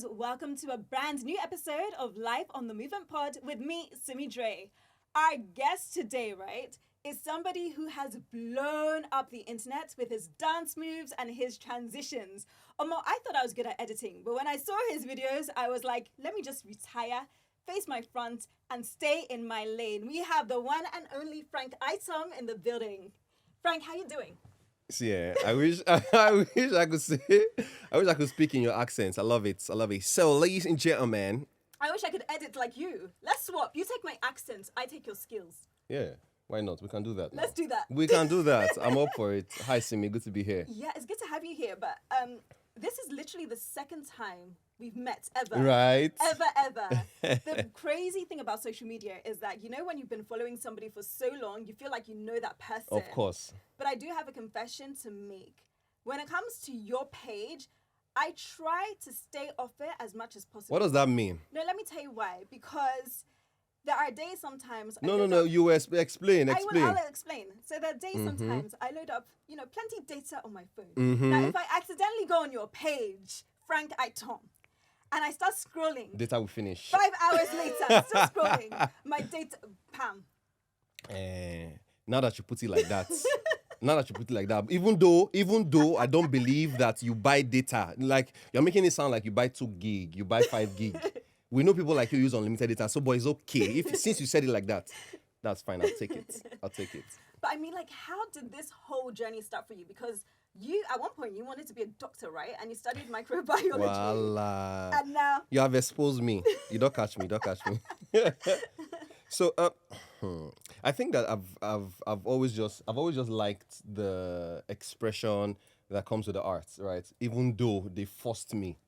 guys, welcome to a brand new episode of Life on the Movement Pod with me, Simi Dre. Our guest today, right, is somebody who has blown up the internet with his dance moves and his transitions. Omo, I thought I was good at editing, but when I saw his videos, I was like, let me just retire, face my front, and stay in my lane. We have the one and only Frank iTOM in the building. Frank, how you doing? Yeah, I wish I wish I could say I wish I could speak in your accents. I love it. So, ladies and gentlemen. I wish I could edit like you. Let's swap. You take my accent, I take your skills. Yeah, why not? We can do that. Let's do that. We can do that. I'm up for it. Hi, Simi. Good to be here. Yeah, it's good to have you here, but this is literally the second time we've met ever. Right. Ever. The crazy thing about social media is that, you know, when you've been following somebody for so long, you feel like you know that person. Of course. But I do have a confession to make. When it comes to your page, I try to stay off it as much as possible. What does that mean? No, let me tell you why. Because there are days sometimes... No. You explain. I'll explain. So there are days sometimes I load up, plenty of data on my phone. Now, if I accidentally go on your page, Frank iTOM, and I start scrolling... Data will finish. 5 hours later, still scrolling. My data... Pam. Now that you put it like that... even though I don't believe that you buy data, like you're making it sound like you buy 2 gig, you buy 5 gig. We know people like you use unlimited data, so boy, it's okay. Since you said it like that, that's fine. I'll take it. But I mean, like, how did this whole journey start for you? Because you, at one point, you wanted to be a doctor, right? And you studied microbiology. Voila. And now you have exposed me. You don't catch me. So, I think that I've always just liked the expression that comes with the arts, right? Even though they forced me,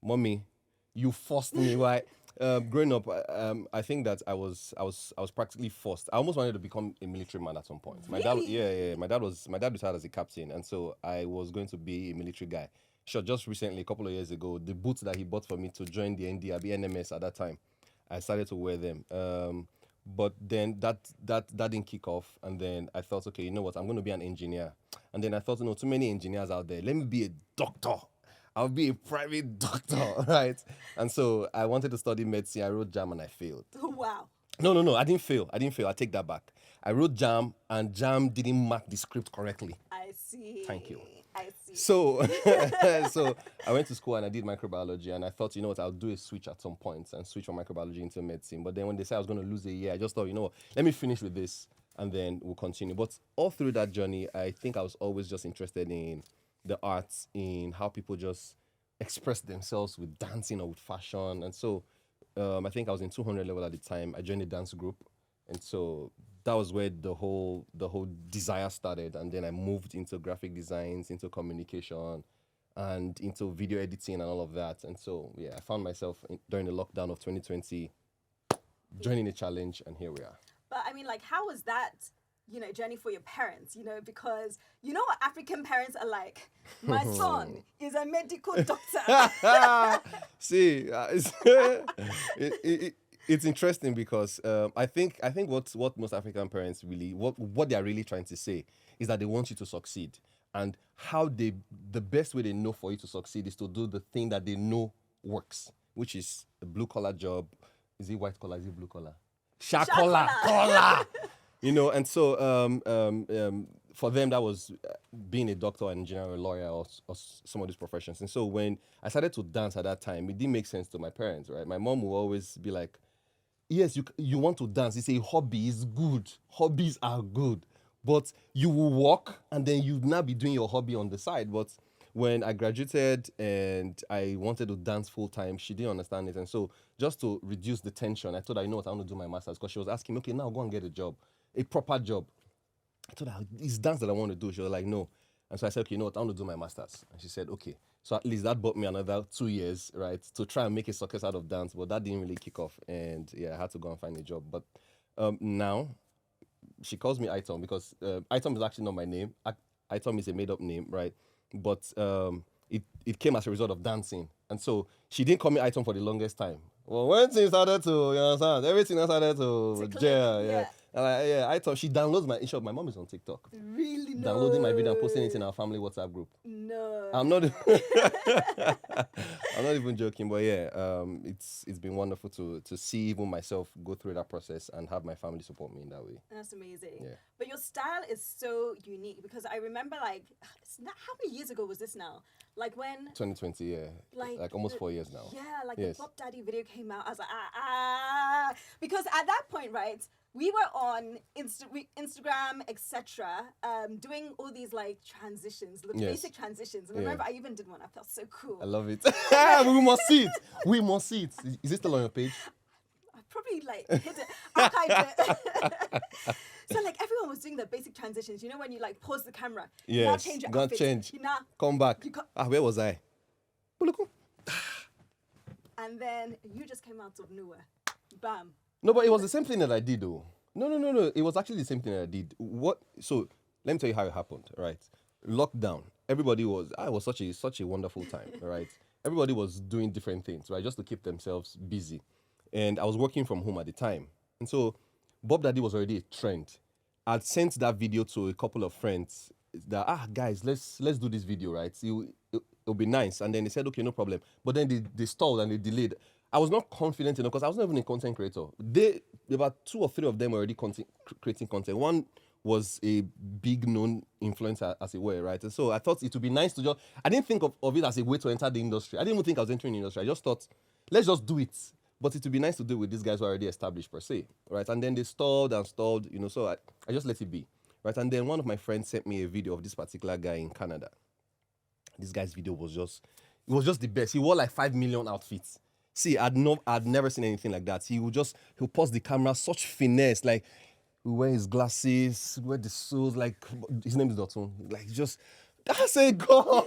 mommy, you forced me, right? Growing up, I think that I was practically forced. I almost wanted to become a military man at some point. Really? My dad retired as a captain, and so I was going to be a military guy. Sure, just recently, a couple of years ago, the boots that he bought for me to join the NMS at that time, I started to wear them. But then that didn't kick off, and then I thought, okay, you know what, I'm going to be an engineer. And then I thought, too many engineers out there. Let me be a doctor. I'll be a private doctor, right? And so I wanted to study medicine. I wrote JAM and I failed. Wow. No, I didn't fail. I take that back. I wrote JAM and JAM didn't mark the script correctly. I see. Thank you. I see. So, so I went to school and I did microbiology, and I thought, you know what, I'll do a switch at some point and switch from microbiology into medicine. But then when they said I was going to lose a year, I just thought, you know what, let me finish with this and then we'll continue. But all through that journey, I think I was always just interested in the arts, in how people just express themselves with dancing or with fashion. And so I think I was in 200 level at the time. I joined a dance group, and so that was where the whole desire started. And then I moved into graphic designs, into communication, and into video editing and all of that. And so, yeah, I found myself during the lockdown of 2020 joining a challenge, and here we are. But I mean, like, how was that, journey for your parents? Because you know what African parents are like. My son is a medical doctor. See, it's interesting because I think what most African parents really, what they are really trying to say is that they want you to succeed, and the best way they know for you to succeed is to do the thing that they know works, which is a blue collar job. Is it white collar? Is it blue collar? Collar. And so for them that was being a doctor, an engineer, or a lawyer, or some of these professions. And so when I started to dance at that time, it didn't make sense to my parents, right? My mom will always be like, yes, you want to dance. It's a hobby. It's good. Hobbies are good. But you will work, and then you'll now be doing your hobby on the side. But when I graduated and I wanted to dance full time, she didn't understand it. And so just to reduce the tension, I thought, I want to do my master's, because she was asking me, okay, now go and get a job, a proper job. I told her, it's dance that I want to do. She was like, no. And so I said, okay, I want to do my master's. And she said, okay. So at least that bought me another 2 years, right, to try and make a success out of dance. But that didn't really kick off. And yeah, I had to go and find a job. But now she calls me iTOM, because iTOM is actually not my name. iTOM is a made-up name, right? But it came as a result of dancing. And so she didn't call me iTOM for the longest time. Well, when things started to, everything started to gel, yeah. And yeah, I thought she downloads my issue. My mom is on TikTok. Really? No. Downloading my video and posting it in our family WhatsApp group. No. I'm not. I'm not even joking, but yeah, it's been wonderful to see even myself go through that process and have my family support me in that way. That's amazing. Yeah. But your style is so unique because I remember like, how many years ago was this now? Like when 2020, yeah, like almost 4 years now. Yeah, like Yes. the Pop Daddy video came out. I was like, because at that point, right, we were on Instagram, etc., doing all these like transitions, the Yes. basic transitions. And I Yeah. remember I even did one. I felt so cool. I love it. We must see it. We must see it. Is it still on your page? I probably like hit it, archived it. So like everyone was doing the basic transitions. You know when you like pause the camera, you now Yes. change your Gonna outfit. change. You now, Come back. You co- Where was I? and then you just came out of nowhere. Bam. No, but it was the same thing that I did, though. No. It was actually the same thing that I did. So let me tell you how it happened. Right, lockdown. Everybody was. It was such a wonderful time. Right, everybody was doing different things. Right, just to keep themselves busy. And I was working from home at the time, and so Bob Daddy was already a trend. I'd sent that video to a couple of friends. That guys, let's do this video, right? It'll be nice. And then they said, okay, no problem. But then they stalled and they delayed. I was not confident enough because I was not even a content creator. There were 2 or 3 of them already creating content. One was a big known influencer, as it were, right? And so I thought it would be nice to I didn't think of it as a way to enter the industry. I didn't even think I was entering the industry. I just thought, let's just do it. But it would be nice to do it with these guys who are already established per se, right? And then they stalled, so I just let it be, right? And then one of my friends sent me a video of this particular guy in Canada. This guy's video was just the best. He wore like 5 million outfits. See, I'd never seen anything like that. He'll pause the camera, such finesse, like he wear his glasses, wear the shoes, like his name is Dotun. Like just I say God,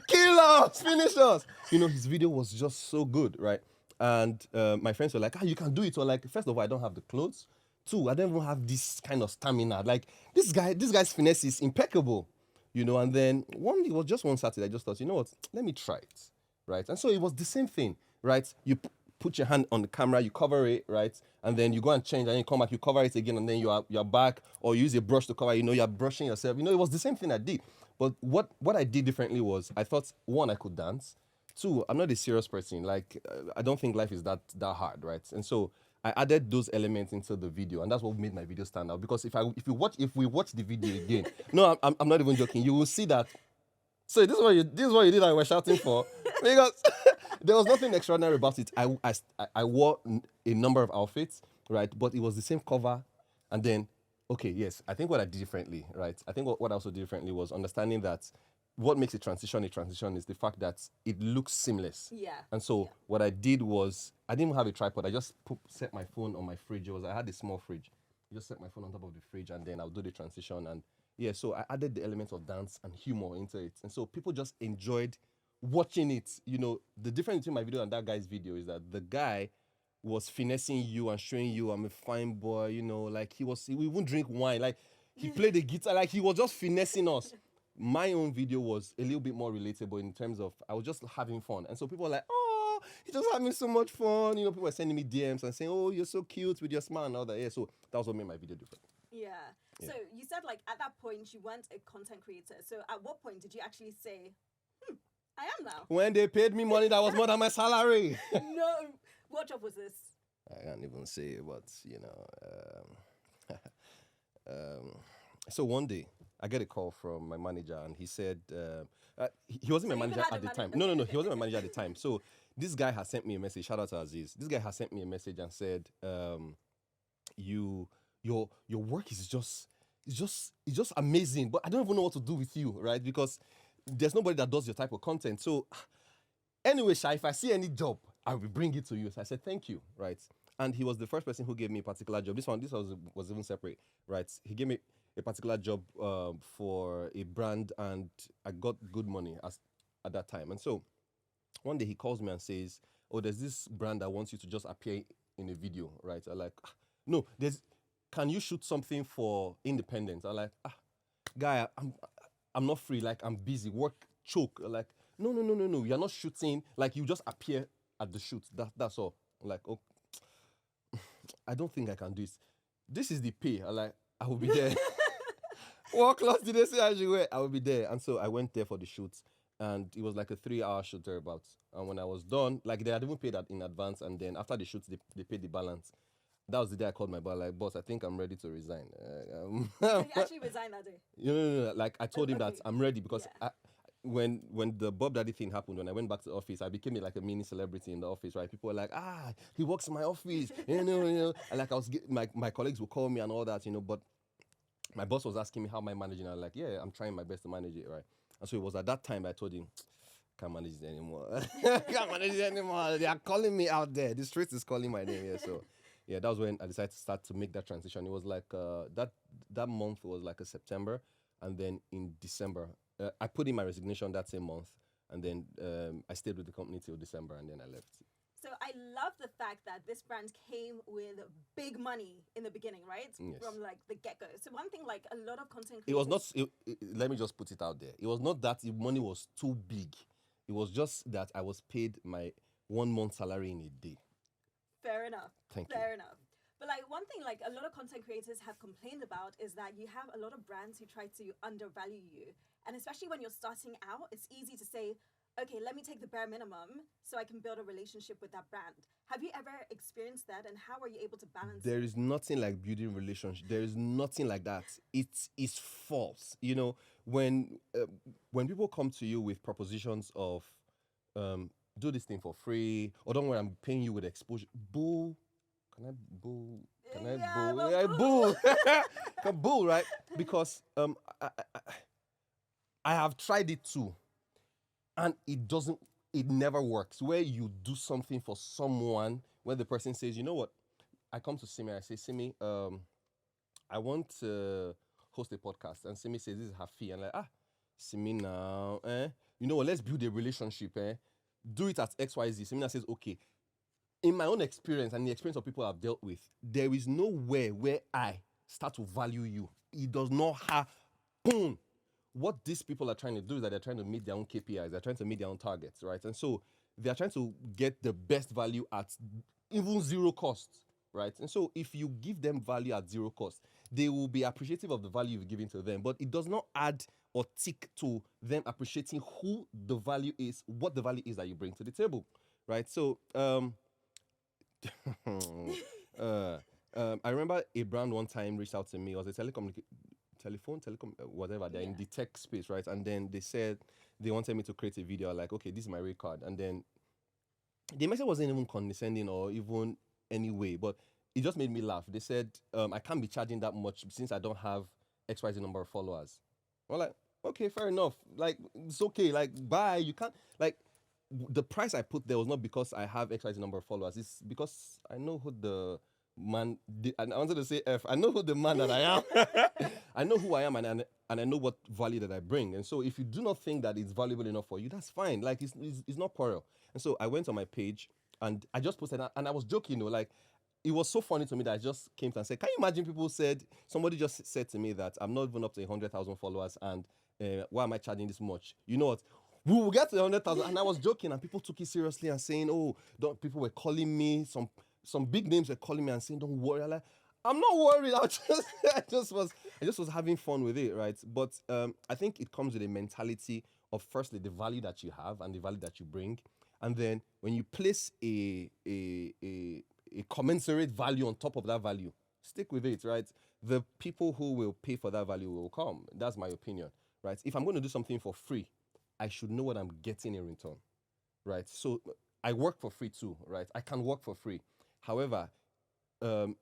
kill us, finish us. His video was just so good, right? And my friends were like, you can do it. Or like, first of all, I don't have the clothes. 2, I don't even have this kind of stamina. Like this guy's finesse is impeccable. And then it was just one Saturday, I just thought, you know what, let me try it, right? And so it was the same thing, right? You put your hand on the camera, you cover it, right? And then you go and change, and you come back, you cover it again, and then you're back, or you use a brush to cover, you're brushing yourself. It was the same thing I did. But what I did differently was, I thought, 1, I could dance. 2, I'm not a serious person. Like, I don't think life is that hard, right? And so I added those elements into the video, and that's what made my video stand out. Because if we watch the video again, no, I'm not even joking. You will see that. So this is what you did. I was shouting for because there was nothing extraordinary about it. I wore a number of outfits, right? But it was the same cover, and then okay, yes, I think what I did differently, right? I think what I also did differently was understanding that what makes a transition is the fact that it looks seamless. Yeah. And so what I did was, I didn't even have a tripod. I just set my phone on my fridge. I had a small fridge. I just set my phone on top of the fridge, and then I'll do the transition. And yeah, so I added the elements of dance and humor into it. And so people just enjoyed watching it. The difference between my video and that guy's video is that the guy was finessing you and showing you I'm a fine boy, like he wouldn't drink wine. Like he played the guitar, like he was just finessing us. My own video was a little bit more relatable in terms of I was just having fun. And so people were like, oh, he's just having so much fun. People were sending me DMs and saying, oh, you're so cute with your smile and all that. Yeah, so that was what made my video different. Yeah. So you said like at that point you weren't a content creator. So at what point did you actually say, I am now? When they paid me money that was more than my salary. No. What job was this? I can't even say, but so one day I get a call from my manager, and he said he wasn't my manager at the time. No, he wasn't my manager at the time. So this guy has sent me a message. Shout out to Aziz. This guy has sent me a message and said, your work is just amazing, but I don't even know what to do with you, right? Because there's nobody that does your type of content. So anyway, Sha, if I see any job, I will bring it to you. So I said, thank you, right? And he was the first person who gave me a particular job. This was even separate, right? He gave me a particular job for a brand, and I got good money at that time. And so one day he calls me and says, oh, there's this brand that wants you to just appear in a video, right? I'm like, no, can you shoot something for Independence? I'm like, guy, I'm not free. Like, I'm busy. Work choke. Like, no. You're not shooting. Like, you just appear at the shoot. That's all. Like, oh, I don't think I can do it. this is the pay. I will be there. What class did they say I should wear? I will be there. And so I went there for the shoot. And it was like a 3-hour shoot thereabouts. And when I was done, like they had even paid that in advance. And then after the shoot, they paid the balance. That was the day I called my boss, like, boss, I think I'm ready to resign. So you actually resigned that day? No. Like, I told him that I'm ready because Yeah. when the Bob Daddy thing happened, when I went back to the office, I became like a mini celebrity in the office, right? People were like, he works in my office, you know. And like, my colleagues would call me and all that, but my boss was asking me how am I managing. I was like, yeah, I'm trying my best to manage it, right? And so it was at that time I told him, can't manage it anymore. Can't manage it anymore. They are calling me out there. The street is calling my name. Yeah, so yeah, that was when I decided to start to make that transition. It was like that month was like a September, and then in December, I put in my resignation that same month, and then I stayed with the company till December, and then I left. So I love the fact that this brand came with big money in the beginning, right? Yes. From like the get-go. So one thing, like a lot of content creators... It was not. Let me just put it out there. It was not that the money was too big. It was just that I was paid my 1 month salary in a day. Fair enough. Thank you. Fair enough. But like one thing like a lot of content creators have complained about is that you have a lot of brands who try to undervalue you. And especially when you're starting out, it's easy to say, okay, let me take the bare minimum so I can build a relationship with that brand. Have you ever experienced that, and how are you able to balance There is nothing like building relationship. There is nothing like that. It is false. When people come to you with propositions of do this thing for free, or don't worry, I'm paying you with exposure. Boo. Can I boo? Can I Yeah, boo? well, Yeah, boo. Can boo, right? Because I have tried it too. And it never works. Where you do something for someone, where the person says, you know what? I come to Simi, I say, Simi, I want to host a podcast. And Simi says, this is her fee. And like, Simi now, you know what? Let's build a relationship, Do it at XYZ. Simi says, okay. In my own experience and the experience of people I've dealt with, there is nowhere where I start to value you. It does not happen. What these people are trying to do is that they're trying to meet their own KPIs. They're trying to meet their own targets, right? And so they're trying to get the best value at even zero cost, right? And so if you give them value at zero cost, they will be appreciative of the value you've given to them, but it does not add or tick to them appreciating who the value is, what the value is that you bring to the table, right? So I remember a brand one time reached out to me. It was a telecom, whatever. They're in the tech space, right? And then they said they wanted me to create a video. Like, okay, this is my rate card. And then the message wasn't even condescending or even any way, but it just made me laugh. They said, I can't be charging that much since I don't have XYZ number of followers. I'm like, okay, fair enough. Like, it's okay. Like, bye. You can't, like, the price I put there was not because I have XYZ number of followers. It's because I know who the man, and I wanted to say F. I know who the man that I am. I know who I am, and I know what value that I bring. And so if you do not think that it's valuable enough for you, that's fine. Like, it's not quarrel. And so I went on my page, and I just posted that, and I was joking, like, it was so funny to me that I just came to and said, can you imagine somebody just said to me that I'm not even up to 100,000 followers, and why am I charging this much? You know what? We will get to 100,000. And I was joking, and people took it seriously and saying, people were calling me, some big names were calling me and saying, don't worry. I'm not worried. I just was having fun with it, right? But I think it comes with a mentality of, firstly, the value that you have and the value that you bring. And then when you place a commensurate value on top of that value, stick with it, right? The people who will pay for that value will come. That's my opinion, right? If I'm going to do something for free, I should know what I'm getting in return, right? So I work for free too, right? I can work for free. However,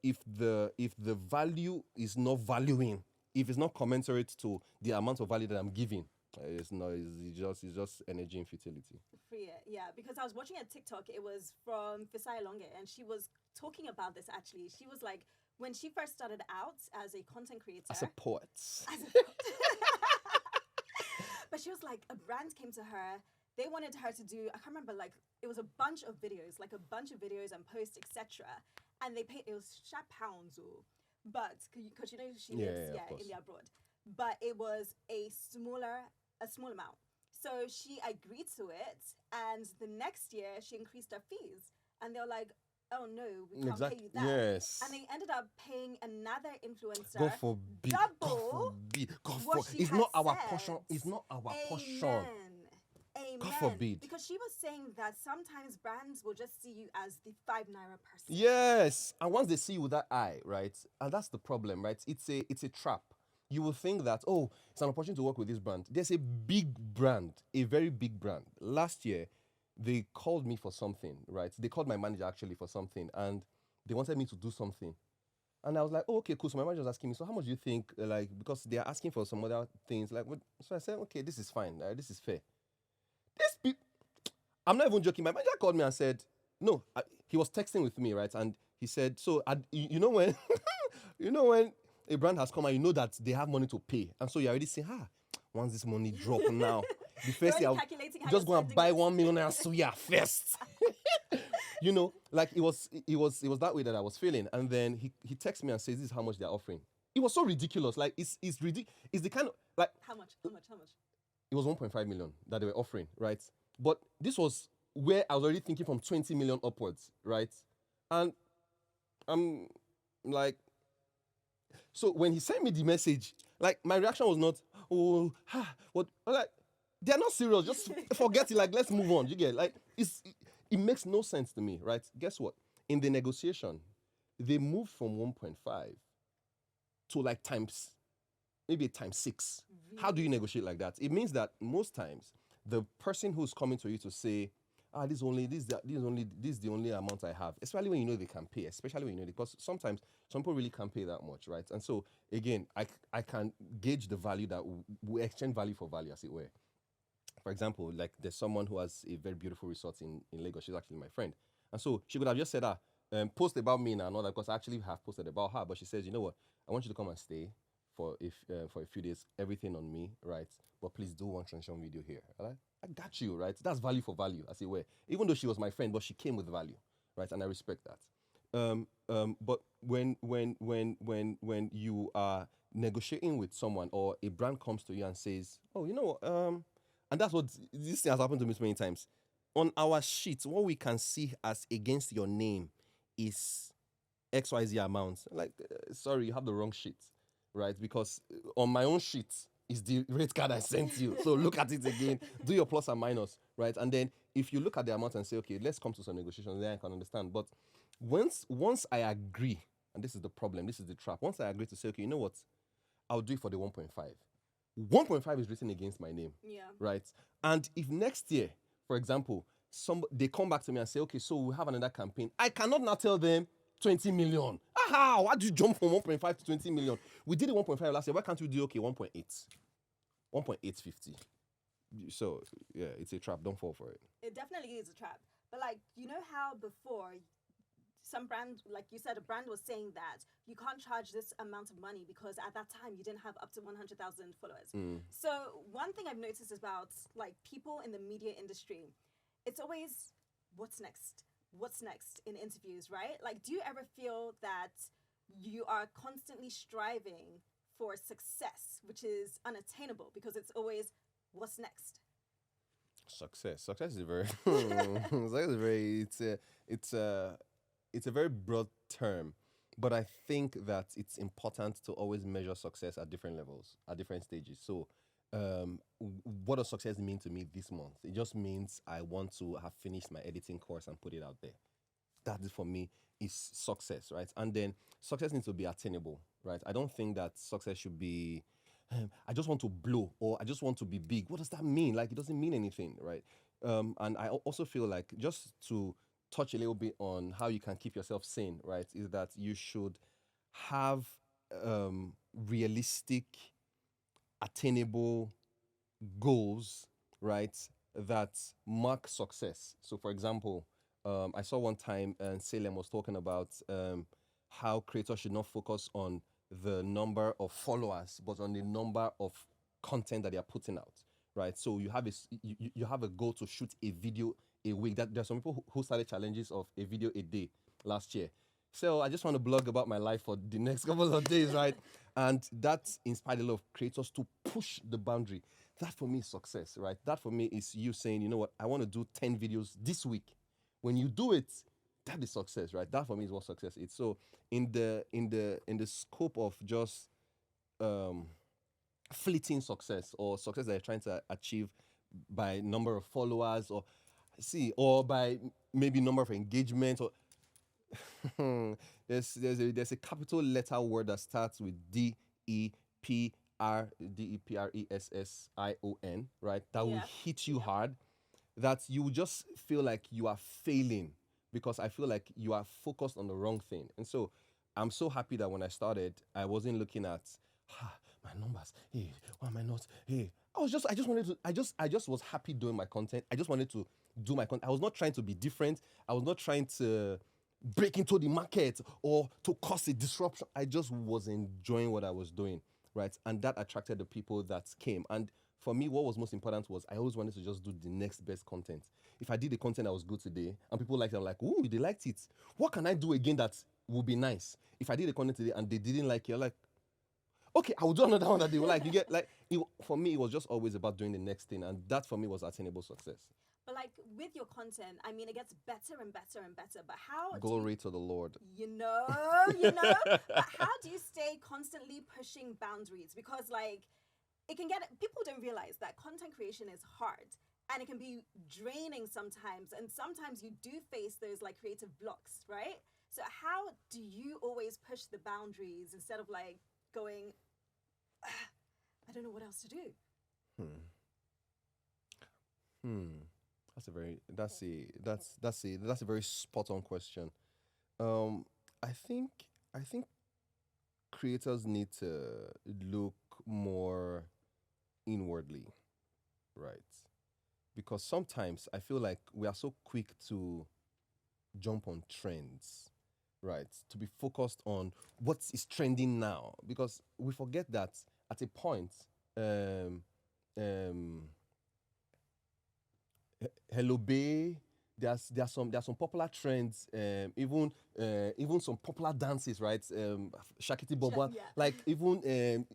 if the value is not valuing, if it's not commensurate to the amount of value that I'm giving, it's just energy and futility. Free it, yeah. Because I was watching a TikTok. It was from Fisai Longe, and she was talking about this actually. She was like, when she first started out as a content creator, as a poet. But she was like, a brand came to her. They wanted her to do, I can't remember, like, it was a bunch of videos and posts, etc. And they paid, it was £pounds, but, because you know she lives in the abroad. But it was a small amount. So she agreed to it, and the next year she increased her fees. And they were like, oh no, we can't Exactly. pay you that. Yes. And they ended up paying another influencer God forbid. double what she It's had not our said. portion. It's not our portion. Amen. God forbid. Because she was saying that sometimes brands will just see you as the 5 naira person. Yes. And once they see you with that eye, right? And that's the problem, right? It's a trap. You will think that, oh, it's an opportunity to work with this brand. There's a big brand, a very big brand. Last year, they called me for something, right? They called my manager actually for something, and they wanted me to do something. And I was like, oh, okay, cool. So my manager was asking me, so how much do you think, like, because they are asking for some other things, like, what? So I said, okay, this is fine. This is fair. This people, I'm not even joking. My manager called me and said, no, he was texting with me, right? And he said, so, you know when, you know when a brand has come and you know that they have money to pay, and so you're already saying, once this money drop now, the first thing I'll just go and buy 1 million and suya first. You know, like it was that way that I was feeling. And then he texts me and says, this is how much they're offering. It was so ridiculous. Like it's ridiculous. It's the kind of like How much? it was 1.5 million that they were offering, right? But this was where I was already thinking from 20 million upwards, right? And I'm like, so when he sent me the message, like my reaction was not, oh, what? Like they're not serious. Just forget it. Like let's move on. You get like it makes no sense to me, right? Guess what? In the negotiation, they moved from 1.5 to like maybe times 6. Really? How do you negotiate like that? It means that most times the person who's coming to you to say, this is the only amount I have, especially when you know they can pay, especially when you know, because sometimes some people really can't pay that much, right? And so again, I can gauge the value that we exchange value for value, as it were. For example, like there's someone who has a very beautiful resort in Lagos. She's actually my friend. And so she could have just said, post about me now, not that, because I actually have posted about her. But she says, you know what? I want you to come and stay for a few days, everything on me, right? But please do one transition video here. Right? I got you, right? That's value for value, as it were. Even though she was my friend, but she came with value, right? And I respect that. But when you are negotiating with someone, or a brand comes to you and says, oh, you know, and that's what this thing has happened to me so many times. On our sheet, what we can see as against your name is XYZ amount. Like, sorry, you have the wrong sheet, right? Because on my own sheet is the rate card I sent you. So look at it again, do your plus and minus, right? And then if you look at the amount and say, okay, let's come to some negotiations, then I can understand. But once I agree, and this is the problem, this is the trap, once I agree to say, okay, you know what, I'll do it for the 1.5. 1.5 is written against my name. Yeah. Right? And if next year, for example, they come back to me and say, okay, so we have another campaign, I cannot now tell them 20 million. Why do you jump from 1.5 to 20 million? We did it 1.5 last year. Why can't we do, okay, 1.8? 1.850. So, yeah, it's a trap. Don't fall for it. It definitely is a trap. But, like, you know how before some brand, like you said, a brand was saying that you can't charge this amount of money because at that time you didn't have up to 100,000 followers. So one thing I've noticed about like people in the media industry, it's always what's next in interviews, right? Like, do you ever feel that you are constantly striving for success, which is unattainable because it's always what's next? Success is a very it's a very broad term, but I think that it's important to always measure success at different levels, at different stages. So, what does success mean to me this month? It just means I want to have finished my editing course and put it out there. That is, for me, is success, right? And then success needs to be attainable, right? I don't think that success should be, I just want to blow, or I just want to be big. What does that mean? Like, it doesn't mean anything, right? And I also feel like, just to touch a little bit on how you can keep yourself sane, right, is that you should have realistic, attainable goals, right, that mark success. So, for example, I saw one time Salem was talking about how creators should not focus on the number of followers, but on the number of content that they are putting out, right? So you have a goal to shoot a video a week. That there are some people who started challenges of a video a day last year. So I just want to blog about my life for the next couple of days, right? And that inspired a lot of creators to push the boundary. That for me is success, right? That for me is you saying, you know what, I want to do 10 videos this week. When you do it, that is success, right? That for me is what success is. So in the scope of just um fleeting success or success that you're trying to achieve by number of followers or by maybe number of engagements or there's a capital letter word that starts with DEPRESSION, right? That will Yeah. hit you hard, that you will just feel like you are failing because I feel like you are focused on the wrong thing. And so I'm so happy that when I started, I wasn't looking at my numbers. Hey, why am I not? Hey, I just wanted to, I just was happy doing my content. I just wanted to do my content. I was not trying to be different. I was not trying to break into the market or to cause a disruption. I just was enjoying what I was doing, right? And that attracted the people that came. And for me, what was most important was I always wanted to just do the next best content. If I did the content that was good today and people liked it, I'm like, ooh, they liked it. What can I do again that will be nice? If I did the content today and they didn't like it, I'm like, okay, I will do another one that they will like. You get like for me, it was just always about doing the next thing, and that for me was attainable success. But like with your content, I mean, it gets better and better and better. But how Glory to the Lord. you know, you know, but how do you stay constantly pushing boundaries? Because like it can get people don't realize that content creation is hard and it can be draining sometimes, and sometimes you do face those like creative blocks, right? So how do you always push the boundaries instead of like going, I don't know what else to do? That's a very spot on question. I think creators need to look more inwardly, right? Because sometimes I feel like we are so quick to jump on trends, right? To be focused on what is trending now, because we forget that at a point, um, um, Hello Bay. There's some popular trends, even some popular dances, right? Shakiti Bobo, Yeah. like even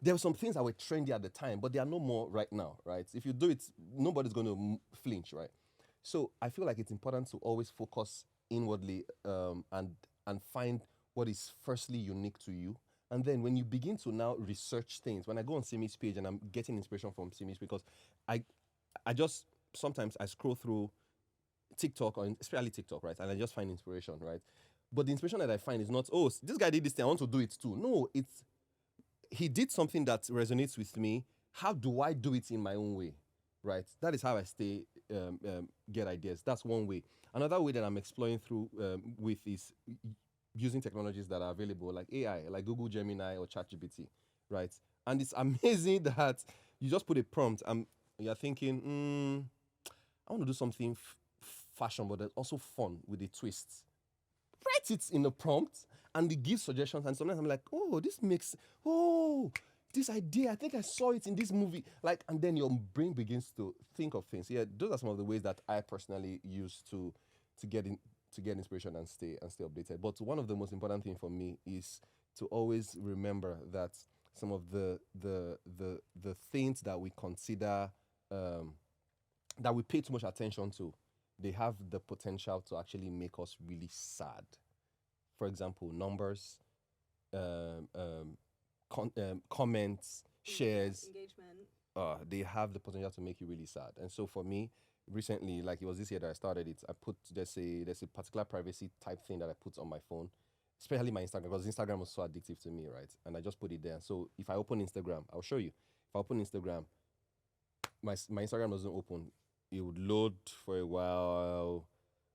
there were some things that were trendy at the time, but they are no more right now, right? If you do it, nobody's going to flinch, right? So I feel like it's important to always focus inwardly, and find what is firstly unique to you. And then when you begin to now research things, when I go on Simi's page and I'm getting inspiration from Simi's, because I I just sometimes I scroll through TikTok, or especially TikTok, right? And I just find inspiration, right? But the inspiration that I find is not, oh, this guy did this thing, I want to do it too. No, it's he did something that resonates with me. How do I do it in my own way, right? That is how I stay get ideas. That's one way. Another way that I'm exploring through with is using technologies that are available, like AI, like Google Gemini or ChatGPT, right? And it's amazing that you just put a prompt and you're thinking, I want to do something fashion, but that's also fun with a twist. Write it in a prompt and it gives suggestions. And sometimes I'm like, oh, this idea, I think I saw it in this movie. Like, and then your brain begins to think of things. Yeah, those are some of the ways that I personally use to get inspiration and stay updated. But one of the most important thing for me is to always remember that some of the things that we consider that we pay too much attention to, they have the potential to actually make us really sad. For example, numbers, comments, shares, engagement. they have the potential to make you really sad. And so for me, recently, like it was this year that I started it, I put there's a particular privacy type thing that I put on my phone, especially my Instagram, because Instagram was so addictive to me, right? And I just put it there. So if I open Instagram, I'll show you. If I open Instagram, my Instagram doesn't open. It would load for a while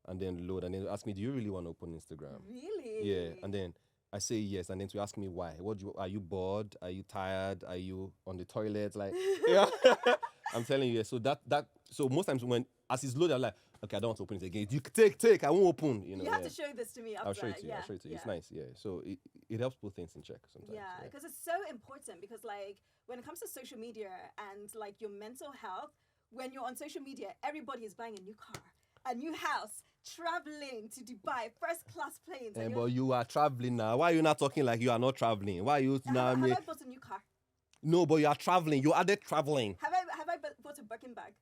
and then load, and then ask me, do you really want to open Instagram? Really? Yeah. And then I say yes, and then to ask me why. Are you bored? Are you tired? Are you on the toilet? Like, yeah. I'm telling you, yeah. So most times when as it's loaded, I'm like, okay, I don't want to open it again. You take, I won't open. You know. You have to show this to me after. I'll show it to you. I'll show it to you. It's nice, yeah. So it helps put things in check sometimes. Yeah, because it's so important. Because like when it comes to social media and like your mental health, when you're on social media, everybody is buying a new car, a new house, traveling to Dubai, first class planes. But you are traveling now. Why are you not talking like you are not traveling? Why are you now? Have I bought a new car? No, but you are traveling. You added traveling. Have I bought a Birkin bag?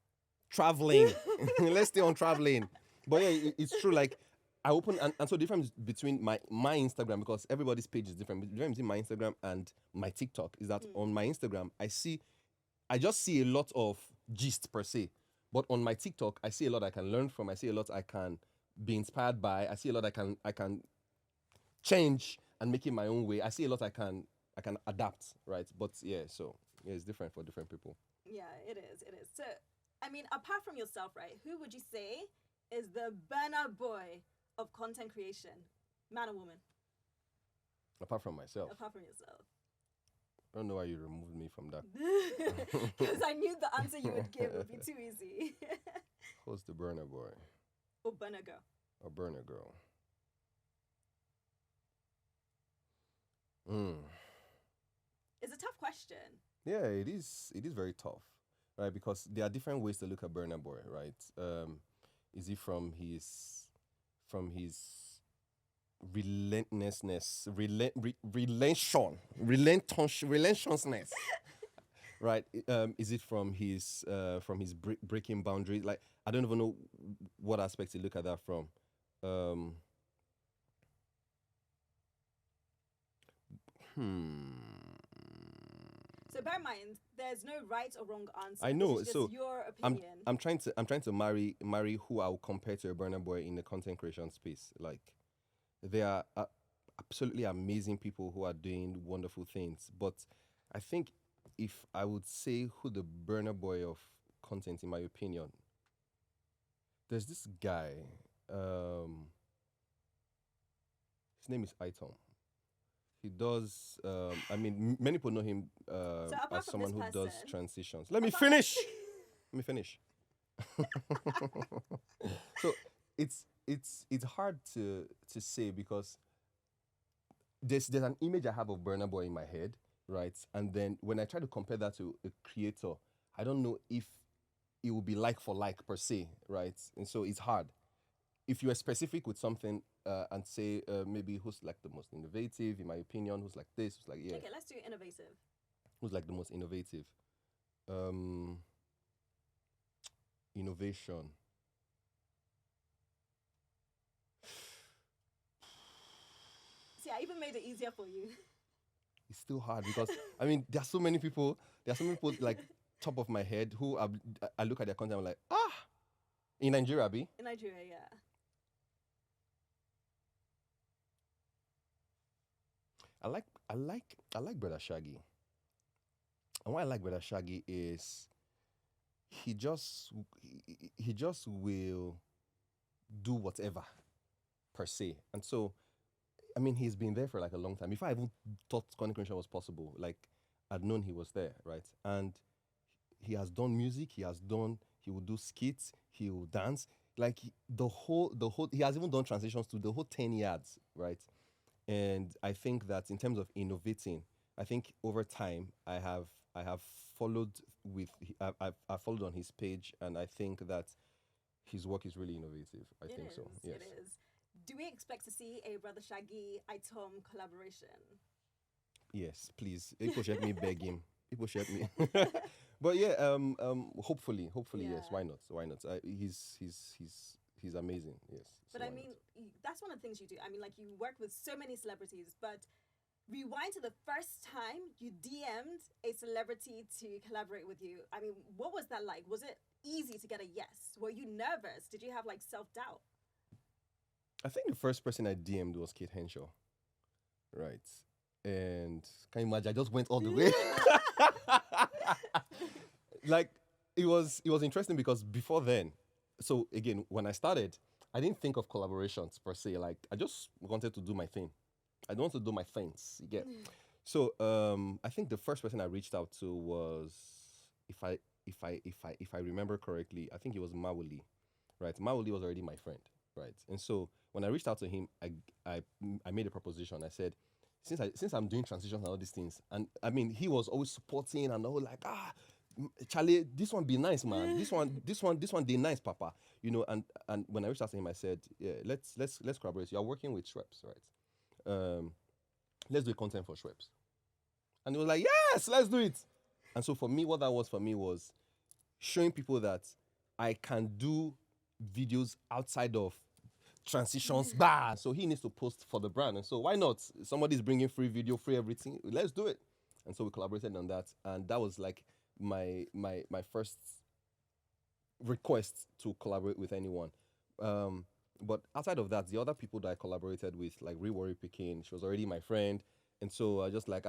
Traveling. Let's stay on traveling. But yeah, it's true. Like, I open and so the difference between my Instagram, because everybody's page is different. The difference between my Instagram and my TikTok is that on my Instagram I just see a lot of gist per se, but on my TikTok I see a lot I can learn from. I see a lot I can be inspired by. I see a lot I can change and make it my own way. I see a lot I can adapt, right? But yeah, so yeah, it's different for different people. Yeah, it is. It is. So, I mean, apart from yourself, right? Who would you say is the burner boy of content creation, man or woman? Apart from myself, Apart from yourself. I don't know why you removed me from that. Because I knew the answer you would give would be too easy. Who's the burner boy? Or burner girl. Or burner girl? It's a tough question. Yeah, it is. It is very tough, right? Because there are different ways to look at burner boy, right? Is it from his relentlessness, relentlessness, right? Is it from his breaking boundaries? Like, I don't even know what aspect to look at that from. So bear in mind, there's no right or wrong answer. I know. It's just So your opinion. I'm trying to marry who I will compare to a burner boy in the content creation space. Like, there are absolutely amazing people who are doing wonderful things, but I think if I would say who the burner boy of content, in my opinion, there's this guy. His name is iTOM. He does. I mean, many people know him as someone who does transitions. Let me finish. Let me finish. So it's hard to say, because there's an image I have of Burna Boy in my head, right? And then when I try to compare that to a creator, I don't know if it will be like for like per se, right? And so it's hard. If you are specific with something and say maybe who's like the most innovative, in my opinion, who's like this, who's like, yeah. Okay, let's do innovative. Who's like the most innovative? Innovation. See, I even made it easier for you. It's still hard because, I mean, there are so many people like top of my head who I look at their content, I'm like, in Nigeria, B? In Nigeria, yeah. I like Brother Shaggy. And why I like Brother Shaggy is he just will do whatever per se. And so, I mean, he's been there for like a long time. If I even thought content creation was possible, like, I'd known he was there, right? And he has done music, he will do skits, he will dance. Like, the whole, he has even done transitions to the whole 10 yards, right? And I think that in terms of innovating, I think over time I have followed I've followed on his page, and I think that his work is really innovative. I think so. Yes. It is. Do we expect to see a Brother Shaggy iTOM collaboration? Yes, please. People should me beg him. People should me. But yeah, hopefully, Yeah. yes. Why not? He's amazing. Yes. But I mean, that's one of the things you do. I mean, like, you work with so many celebrities, but rewind to the first time you DM'd a celebrity to collaborate with you. I mean, what was that like? Was it easy to get a yes? Were you nervous? Did you have like self-doubt? I think the first person I DM'd was Kate Henshaw. Right. And can you imagine? I just went all the way. Like, it was interesting because before then, so again, when I started, I didn't think of collaborations per se. Like, I just wanted to do my thing. I don't want to do my things. You get. So I think the first person I reached out to was, if I remember correctly, I think it was Mawuli, right? Mawuli was already my friend, right? And so when I reached out to him, I made a proposition. I said, since I'm doing transitions and all these things, and I mean, he was always supporting and all, like, Charlie, this one be nice, man. This one be nice, Papa. You know, and when I reached out to him, I said, yeah, let's collaborate. You're working with Schweppes, right? Let's do content for Schweppes. And he was like, yes, let's do it. And so for me, what that was for me was showing people that I can do videos outside of transitions, bah. So he needs to post for the brand. And so why not? Somebody's bringing free video, free everything. Let's do it. And so we collaborated on that. And that was like my first request to collaborate with anyone. But outside of that, the other people that I collaborated with, like Rewari Pekin, she was already my friend. And so I just like,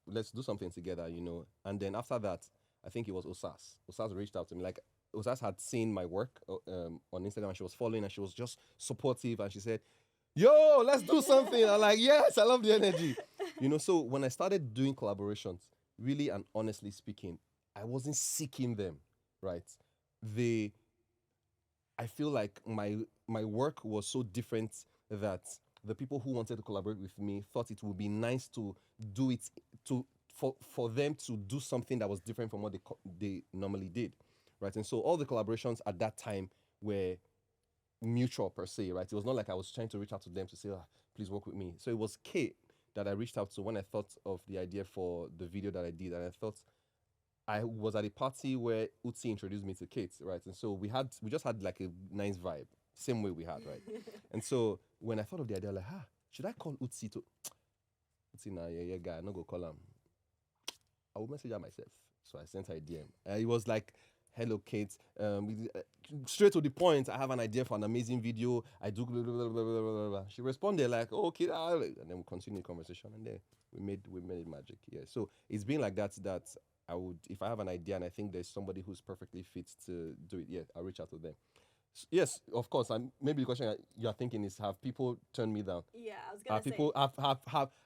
let's do something together, you know. And then after that, I think it was Osas. Osas reached out to me. Like, Osas had seen my work on Instagram, and she was following, and she was just supportive. And she said, yo, let's do something. I'm like, yes, I love the energy. You know, so when I started doing collaborations, really and honestly speaking, I wasn't seeking them, right? I feel like my work was so different that the people who wanted to collaborate with me thought it would be nice to do it for them to do something that was different from what they normally did, right? And so all the collaborations at that time were mutual per se, right? It was not like I was trying to reach out to them to say, please work with me. So it was Kate that I reached out to when I thought of the idea for the video that I did, and I thought I was at a party where Utsi introduced me to Kate, right? And so we just had like a nice vibe, same way we had, right? And so when I thought of the idea, like, should I call Utsi to Utsi now? Yeah, guy, I'm not gonna call him. I will message her myself. So I sent her a DM. It was like, hello, Kate. Straight to the point. I have an idea for an amazing video. I do blah, blah, blah, blah, blah, blah. She responded like, oh, okay, and then we continued the conversation, and then we made it magic. Yeah. So it's been like that. That I would, if I have an idea and I think there's somebody who's perfectly fit to do it, yeah, I'll reach out to them. Yes, of course. And maybe the question you're thinking is, have people turned me down? Yeah, I was gonna say. People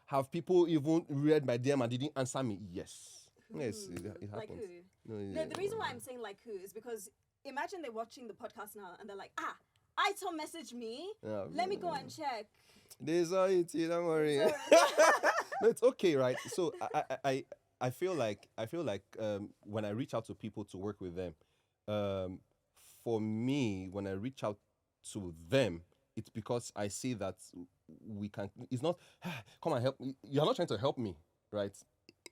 have people even read my DM and didn't answer me? Yes. Yes, it happens. Like who? No, the reason why I'm saying like who is because imagine they're watching the podcast now and they're like, iTOM messaged me. Let me go and check. They saw it, don't worry. No, it's okay, right? So I feel like when I reach out to people to work with them, for me, when I reach out to them, it's because I see that we can. It's not come and help me. You're not trying to help me, right?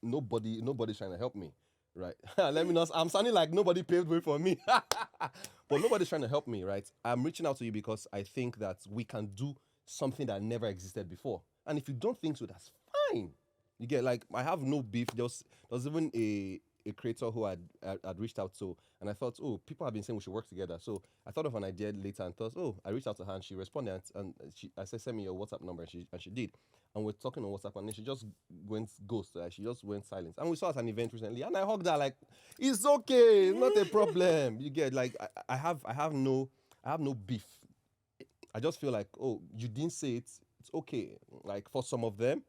Nobody's trying to help me, right? Let me not. I'm sounding like nobody paved way for me, but nobody's trying to help me, right? I'm reaching out to you because I think that we can do something that never existed before. And if you don't think so, that's fine. You get, like, I have no beef. There was even a creator who I'd reached out to, and I thought, oh, people have been saying we should work together. So I thought of an idea later and thought, oh, I reached out to her and she responded, and I said, send me your WhatsApp number, and she did. And we're talking on WhatsApp, and then she just went ghost. She just went silent. And we saw at an event recently, and I hugged her like, it's okay, it's not a problem. You get, like, I have no beef. I just feel like, oh, you didn't say it. It's okay. Like, for some of them,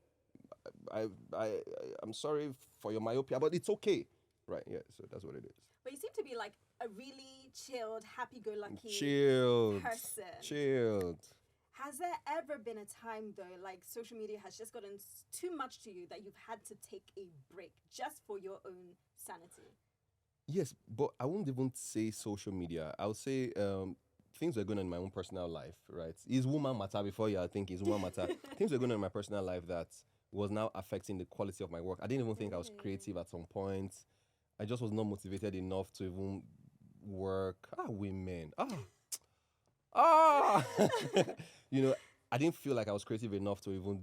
I'm sorry for your myopia, but it's okay. Right, yeah, so that's what it is. But you seem to be like a really chilled, happy-go-lucky person. Chilled. Has there ever been a time, though, like social media has just gotten too much to you that you've had to take a break just for your own sanity? Yes, but I won't even say social media. I would say things were going on in my own personal life, right? Is woman matter before you think is woman matter? Things were going on in my personal life that was now affecting the quality of my work. I didn't even think I was creative at some point. I just was not motivated enough to even work. Women. You know, I didn't feel like I was creative enough to even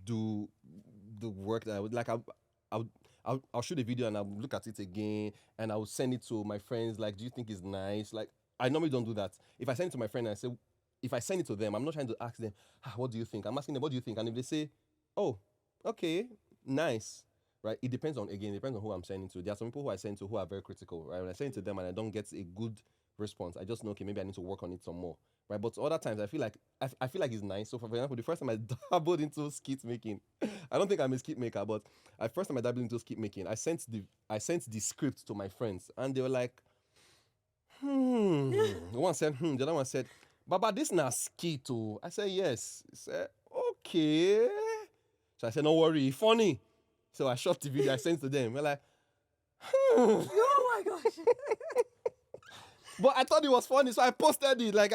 do the work that I would like. I'll shoot a video and I'll look at it again and I'll send it to my friends. Like, do you think it's nice? Like, I normally don't do that. If I send it to my friend and I say, if I send it to them, I'm not trying to ask them, what do you think? I'm asking them, what do you think? And if they say, oh, okay, nice, right? It depends on who I'm sending to. There are some people who I send to who are very critical, right? When I send it to them and I don't get a good response, I just know, okay, maybe I need to work on it some more, right? But other times I feel like it's nice. So for example, the first time I dabbled into skit making, I don't think I'm a skit maker, but the first time I dabbled into skit making, I sent the script to my friends and they were like, one said, the other one said, Baba, this na skit too. I said, yes. He said, okay. So I said, don't worry, funny. So I shot the video, I sent to them. We're like, oh my gosh. But I thought it was funny, so I posted it. Like,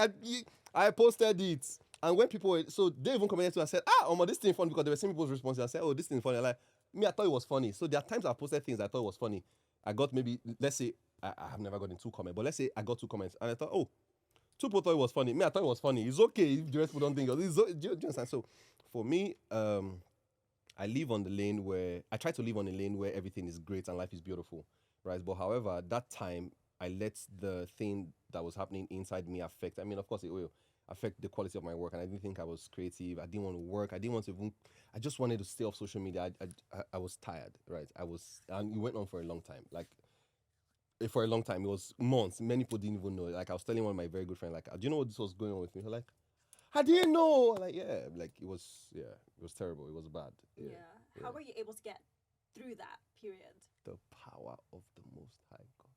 I posted it. And when people so they even commented to me and said, this thing funny, because they were seeing people's responses. I said, oh, this thing funny. Like, I thought it was funny. So there are times I posted things I thought was funny. I got maybe, let's say, I have never gotten 2 comments, but let's say I got 2 comments. And I thought, oh, Two people thought it was funny. Me, I thought it was funny. It's okay if the rest people don't think it. Do you understand? So, for me, I live on the lane where I try to live on a lane where everything is great and life is beautiful, right? But however, at that time, I let the thing that was happening inside me affect. I mean, of course, it will affect the quality of my work, and I didn't think I was creative. I didn't want to work. I didn't want to even. I just wanted to stay off social media. I was tired, right? And it went on for a long time. Like for a long time, it was months. Many people didn't even know. Like I was telling one of my very good friends, like, do you know what this was going on with me? They're like, I didn't know. Like, yeah, like it was terrible. It was bad. Yeah. How were you able to get through that period? The power of the Most High God.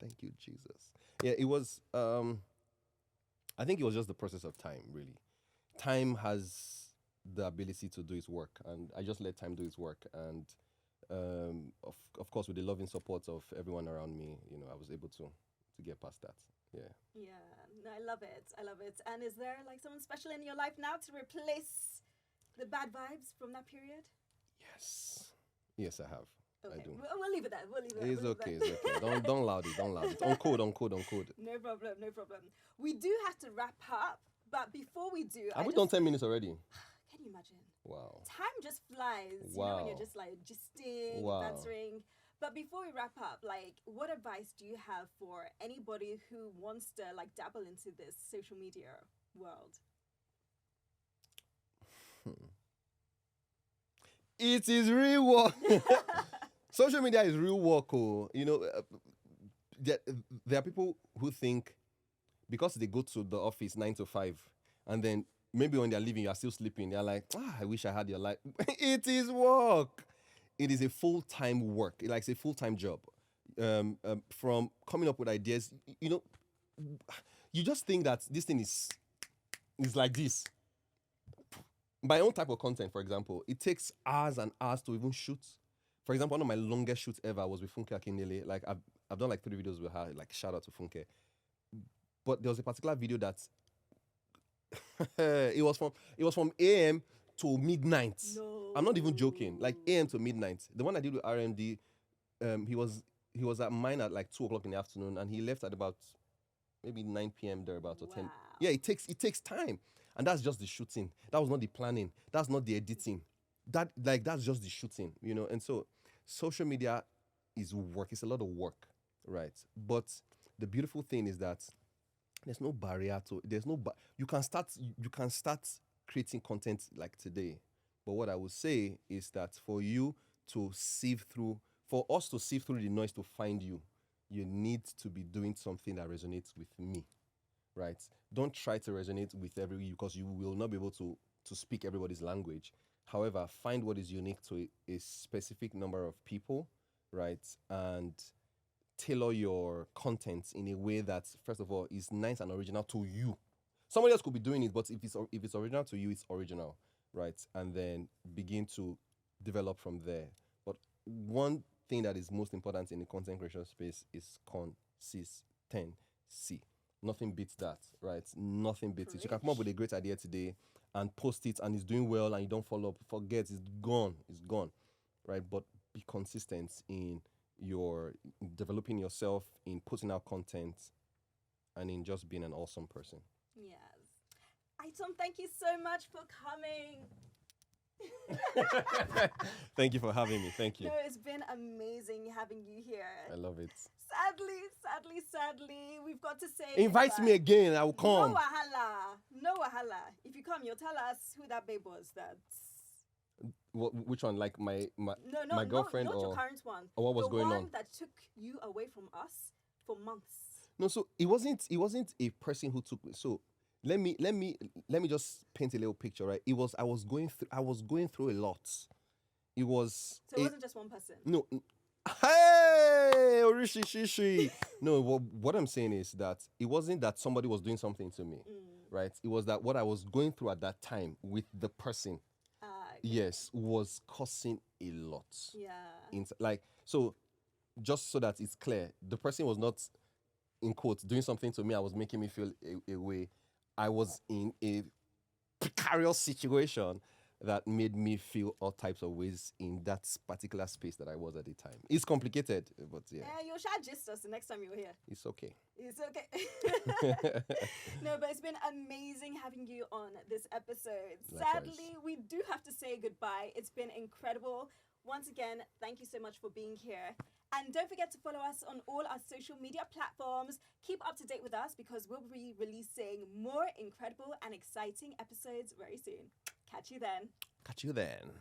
Thank you, Jesus. Yeah, it was. I think it was just the process of time. Really, time has the ability to do its work, and I just let time do its work. And of course, with the loving support of everyone around me, I was able to get past that. Yeah. Yeah, no, I love it. I love it. And is there like someone special in your life now to replace the bad vibes from that period? Yes, I have. Okay. I do. We'll leave it there. It's okay. It's okay. Don't loud it. On code. No problem. We do have to wrap up, but before we do, have we done 10 minutes already? Can you imagine? Wow. Time just flies. You know when you're just like gisting, bantering. But before we wrap up, like, what advice do you have for anybody who wants to like dabble into this social media world? It is real work. Social media is real work. There are people who think because they go to the office 9 to 5 and then maybe when they're leaving, you're still sleeping. They're like, I wish I had your life. It is work. It is a full-time work. It's a full-time job. From coming up with ideas, you just think that this thing is like this. My own type of content, for example, it takes hours and hours to even shoot. For example, one of my longest shoots ever was with Funke Akindele. Like I've done like 3 videos with her. Like shout out to Funke. But there was a particular video that it was from AM to midnight. No. I'm not even joking. Like AM to midnight. The one I did with RMD, he was at mine at like 2 o'clock in the afternoon, and he left at about maybe 9 p.m. thereabouts or 10. Yeah, it takes time. And that's just the shooting. That was not the planning. That's not the editing. That's just the shooting, And so social media is work. It's a lot of work, right? But the beautiful thing is that there's no barrier to. You can start creating content like today. But what I would say is that for us to sieve through the noise to find you, you need to be doing something that resonates with me. Right? Don't try to resonate with everyone because you will not be able to speak everybody's language. However, find what is unique to a specific number of people, right? And tailor your content in a way that, first of all, is nice and original to you. Somebody else could be doing it, but if it's original to you, it's original, right? And then begin to develop from there. But one thing that is most important in the content creation space is consistency. Nothing beats that, right? Nothing beats it. You can come up with a great idea today and post it and it's doing well and you don't follow up. Forget, it's gone, right? But be consistent in developing yourself, in putting out content, and in just being an awesome person. Yes. iTOM, thank you so much for coming. Thank you for having me. Thank you. No, it's been amazing having you here. I love it. Sadly, we've got to say invite me again. I will come. No wahala. If you come, you'll tell us who that babe was. Which one? Like my no, girlfriend not or your current one. Or what was going on? The one that took you away from us for months. No, so it wasn't a person who took me. So let me just paint a little picture, right? I was going through a lot. So it wasn't just one person. No. Hey, Orishishishi. No, what I'm saying is that it wasn't that somebody was doing something to me, right? It was that what I was going through at that time with the person, yes, was causing a lot. Yeah. So, just so that it's clear, the person was not, in quotes, doing something to me. I was making me feel a way. I was in a precarious situation that made me feel all types of ways in that particular space that I was at the time. It's complicated, but yeah, You'll shall gist us the next time you're here. it's okay. It's okay. No, but it's been amazing having you on this episode. Likewise. Sadly, we do have to say goodbye. It's been incredible. Once again, thank you so much for being here. And don't forget to follow us on all our social media platforms. Keep up to date with us because we'll be releasing more incredible and exciting episodes very soon. Catch you then. Catch you then.